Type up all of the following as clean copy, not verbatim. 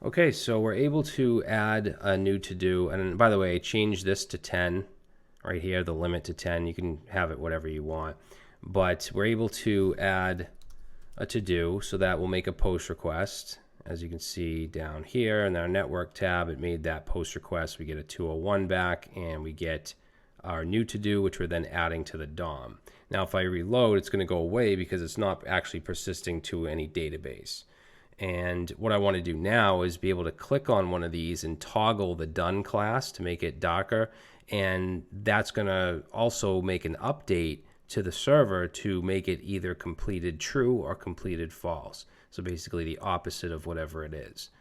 Okay, so we're able to add a new to-do. And by the way, change this to 10 right here, the limit to 10. You can have it whatever you want. But we're able to add a to-do, so that will make a post request. As you can see down here in our network tab, it made that post request. We get a 201 back, and we get our new to-do, which we're then adding to the DOM. Now, if I reload, it's going to go away because it's not actually persisting to any database. And what I want to do now is be able to click on one of these and toggle the done class to make it darker. And that's going to also make an update to the server to make it either completed true or completed false. So basically the opposite of whatever it is.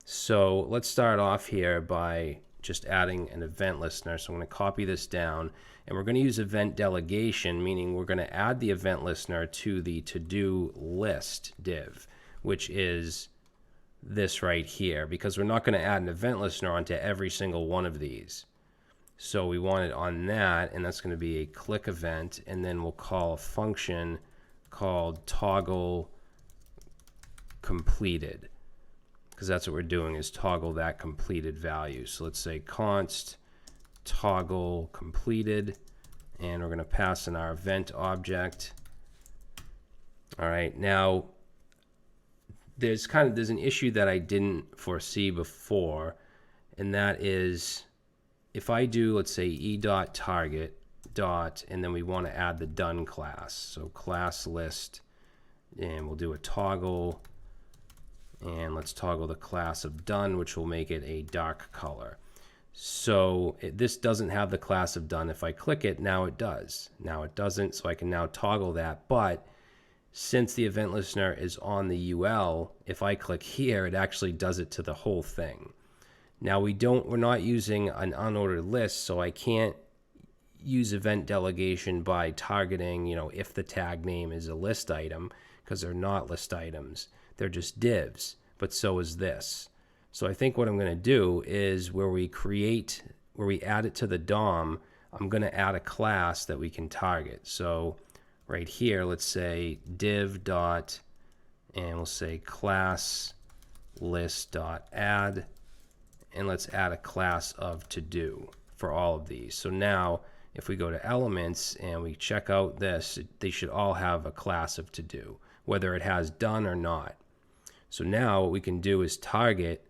So let's start off here by just adding an event listener. So I'm going to copy this down, and we're going to use event delegation, meaning we're going to add the event listener to the to-do list div, which is this right here, because we're not going to add an event listener onto every single one of these. So we want it on that, and that's going to be a click event, and then we'll call a function called toggle completed, because that's what we're doing, is toggle that completed value. So let's say const toggle completed, and we're going to pass in our event object. All right, now there's an issue that I didn't foresee before, and that is if I do, let's say, e.target dot, and then we want to add the done class. So class list, and we'll do a toggle, and let's toggle the class of done, which will make it a dark color. So this doesn't have the class of done. If I click it, now it does. Now it doesn't, so I can now toggle that. But since the event listener is on the UL, if I click here, it actually does it to the whole thing. Now we're not using an unordered list, so I can't use event delegation by targeting, if the tag name is a list item, because they're not list items. They're just divs, but so is this. So I think what I'm going to do is where we add it to the DOM, I'm going to add a class that we can target. So right here, let's say div dot, and we'll say class list dot add, and let's add a class of to do for all of these. So now if we go to elements and we check out this, they should all have a class of to do, whether it has done or not. So now what we can do is target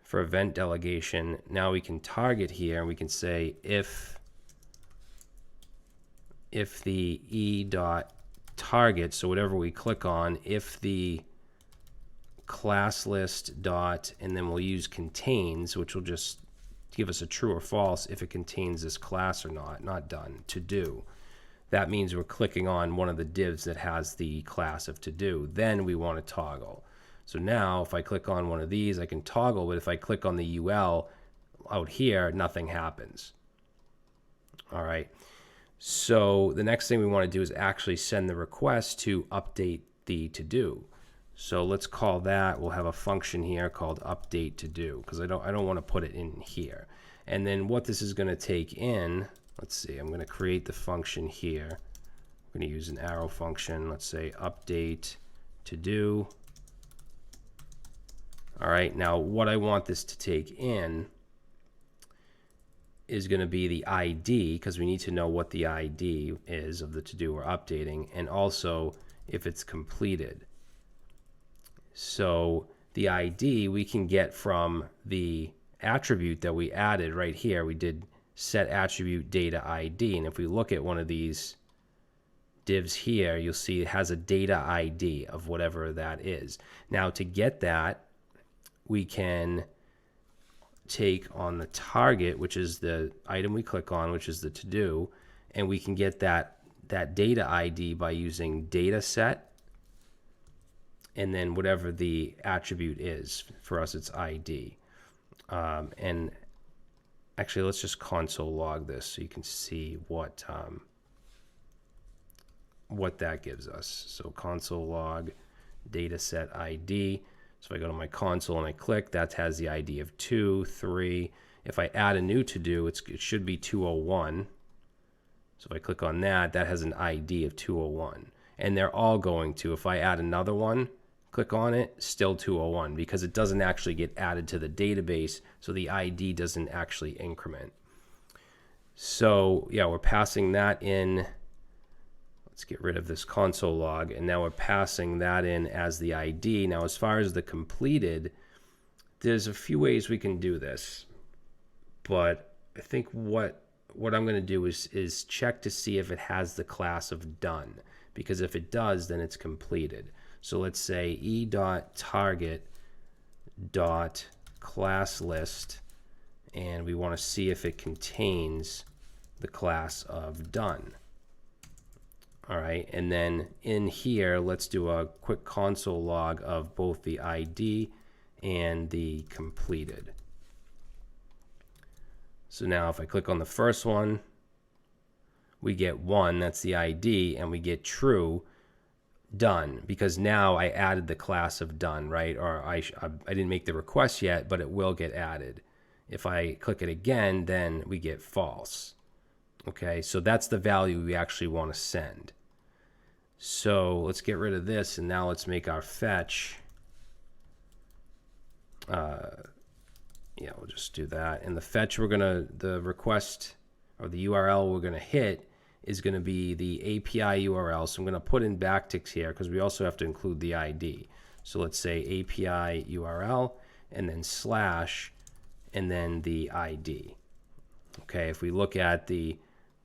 for event delegation. Now we can target here, and we can say if the e.target, so whatever we click on, if the class list dot, and then we'll use contains, which will just give us a true or false if it contains this class or not done, to do. That means we're clicking on one of the divs that has the class of to do. Then we want to toggle. So now if I click on one of these, I can toggle, but if I click on the UL out here, nothing happens. All right. So the next thing we want to do is actually send the request to update the to do. So let's call that, we'll have a function here called update to do, because I don't want to put it in here. And then what this is going to take in, let's see, I'm going to create the function here. I'm going to use an arrow function. Let's say update to do. All right, now what I want this to take in is going to be the ID, because we need to know what the ID is of the to do we're updating, and also if it's completed. So the ID we can get from the attribute that we added right here. We did set attribute data ID, and if we look at one of these divs here, you'll see it has a data ID of whatever that is. Now to get that, we can take on the target, which is the item we click on, which is the to do, and we can get that data ID by using data set, and then whatever the attribute is. For us, it's ID. And actually, let's just console log this so you can see what that gives us. So console log data set ID. So if I go to my console and I click, that has the ID of 2, 3. If I add a new to do, it should be 201. So if I click on that, that has an ID of 201. And they're all going to, if I add another one, Click on it, still 201 because it doesn't actually get added to the database, so the ID doesn't actually increment. So yeah, we're passing that in. Let's get rid of this console log, and now we're passing that in as the ID. Now as far as the completed, there's a few ways we can do this, but I think what I'm going to do is check to see if it has the class of done, because if it does, then it's completed. So let's say e.target.classList, and we want to see if it contains the class of done. All right, and then in here, let's do a quick console log of both the ID and the completed. So now if I click on the first one, we get 1, that's the ID, and we get true, done, because now I added the class of done, right? Or I didn't make the request yet, but it will get added. If I click it again, then we get false. Okay, so that's the value we actually want to send. So let's get rid of this, and now let's make our fetch. Yeah, we'll just do that. And the fetch, the request or the URL we're gonna hit is gonna be the API URL. So I'm gonna put in backticks here because we also have to include the ID. So let's say API URL and then slash and then the ID. Okay, if we look at the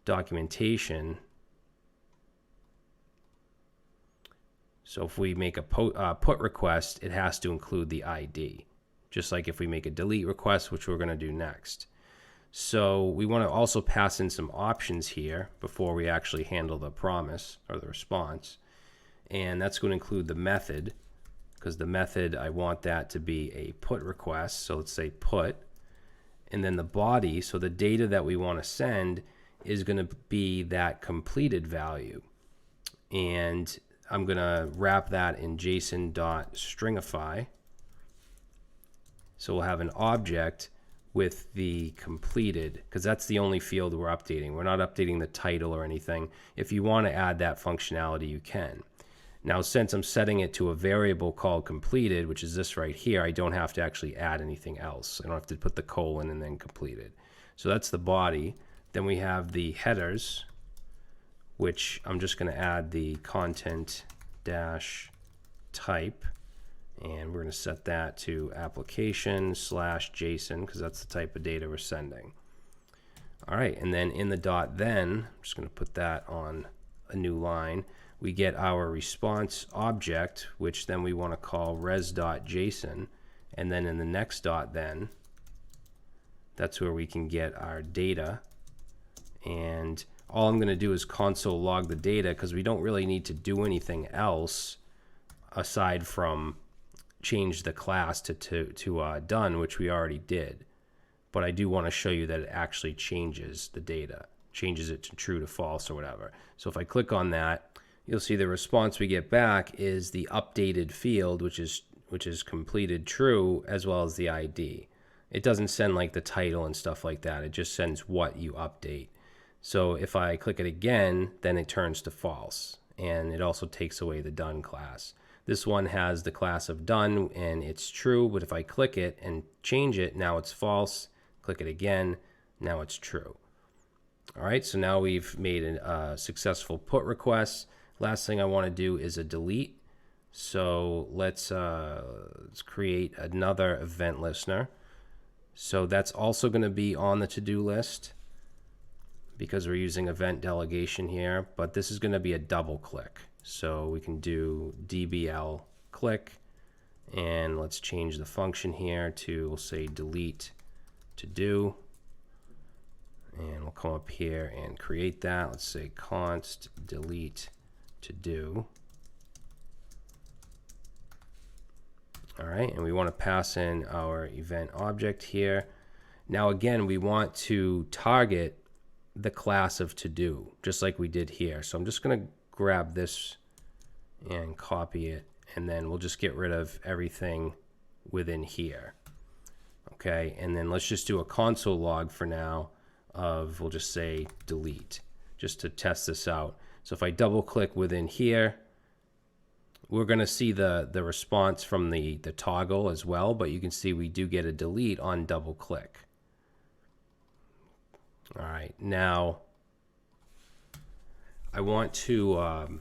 documentation, so if we make a put request, it has to include the ID, just like if we make a delete request, which we're going to do next. So we want to also pass in some options here before we actually handle the promise or the response. And that's going to include the method, because the method, I want that to be a put request. So let's say put. And then the body, so the data that we want to send is going to be that completed value. And I'm going to wrap that in JSON.stringify. So we'll have an object with the completed, because that's the only field we're updating. We're not updating the title or anything. If you want to add that functionality, you can. Now, since I'm setting it to a variable called completed, which is this right here, I don't have to actually add anything else. I don't have to put the colon and then completed. So that's the body. Then we have the headers, which I'm just going to add the content dash type, and we're going to set that to application/JSON because that's the type of data we're sending. All right, and then in the dot then, I'm just going to put that on a new line. We get our response object, which then we want to call res.json, and then in the next dot then, that's where we can get our data. And all I'm going to do is console log the data because we don't really need to do anything else aside from change the class to done, which we already did. But I do want to show you that it actually changes the data, changes it to true to false or whatever. So if I click on that, you'll see the response we get back is the updated field, which is completed true, as well as the ID. It doesn't send like the title and stuff like that. It just sends what you update. So if I click it again, then it turns to false, and it also takes away the done class. This one has the class of done and it's true, but if I click it and change it, now it's false. Click it again, now it's true. All right, so now we've made a successful put request. Last thing I want to do is a delete. So let's create another event listener. So that's also going to be on the to-do list because we're using event delegation here, but this is going to be a double click. So we can do DBL click, and let's change the function here to, we'll say delete to do, and we'll come up here and create that. Let's say const delete to do. All right, and we want to pass in our event object here. Now again, we want to target the class of to do, just like we did here. So I'm just going to grab this and copy it, and then we'll just get rid of everything within here. Okay, and then let's just do a console log for now of, we'll just say delete, just to test this out. So if I double click within here, we're going to see the response from the toggle as well, but you can see we do get a delete on double click. All right, now I want to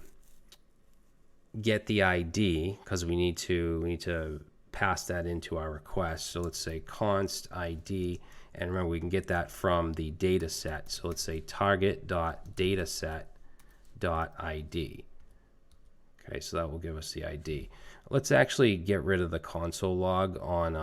get the ID because we need to pass that into our request. So let's say const ID, and remember we can get that from the data set. So let's say target.dataset.id. Okay, so that will give us the ID. Let's actually get rid of the console log on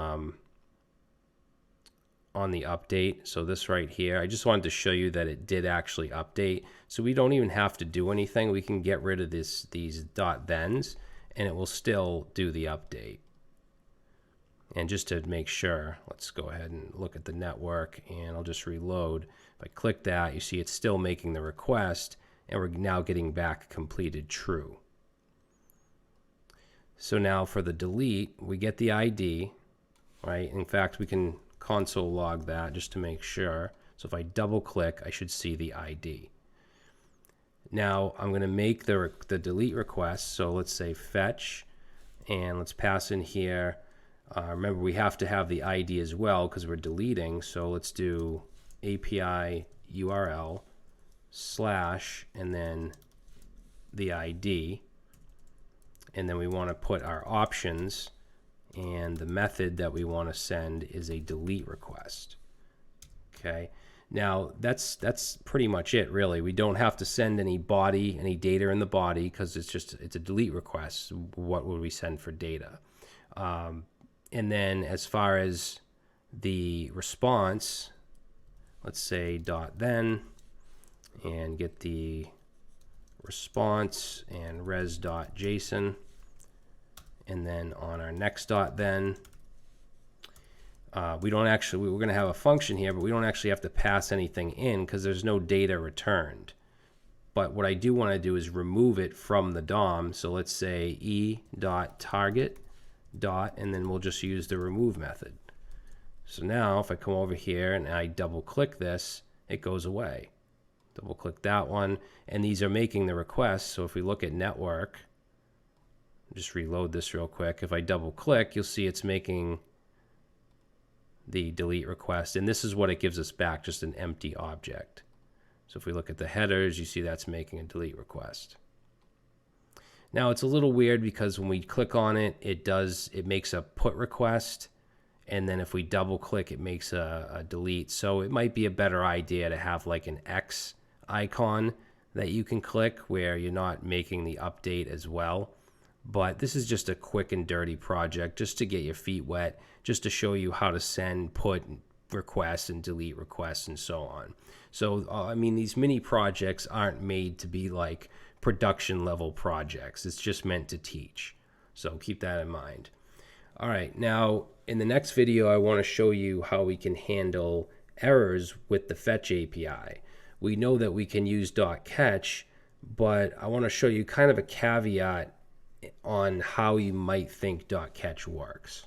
the update. So this right here, I just wanted to show you that it did actually update. So we don't even have to do anything. We can get rid of these .thens, and it will still do the update. And just to make sure, let's go ahead and look at the network, and I'll just reload. If I click that, you see it's still making the request, and we're now getting back completed true. So now for the delete, we get the ID, right? In fact, we can console log that just to make sure. So if I double click, I should see the ID. Now I'm going to make the delete request. So let's say fetch, and let's pass in here. Remember, we have to have the ID as well because we're deleting. So let's do API URL / and then the ID. And then we want to put our options, and the method that we want to send is a delete request. Okay, now that's pretty much it, really. We don't have to send any data in the body because it's a delete request. What would we send for data? And then as far as the response, let's say .then, and get the response and res.json. And then on our next .then, we're going to have a function here, but we don't actually have to pass anything in because there's no data returned. But what I do want to do is remove it from the DOM. So let's say e.target. And then we'll just use the remove method. So now if I come over here and I double click this, it goes away. Double click that one, and these are making the request. So if we look at network, just reload this real quick. If I double click, you'll see it's making the delete request, and this is what it gives us back, just an empty object. So if we look at the headers, you see that's making a delete request. Now it's a little weird because when we click on it, it makes a put request, and then if we double click, it makes a delete. So it might be a better idea to have like an X icon that you can click where you're not making the update as well. But this is just a quick and dirty project just to get your feet wet, just to show you how to send, put requests and delete requests and so on. So, I mean, these mini projects aren't made to be like production level projects. It's just meant to teach. So keep that in mind. All right, now in the next video, I want to show you how we can handle errors with the fetch API. We know that we can use .catch, but I want to show you kind of a caveat on how you might think .catch works.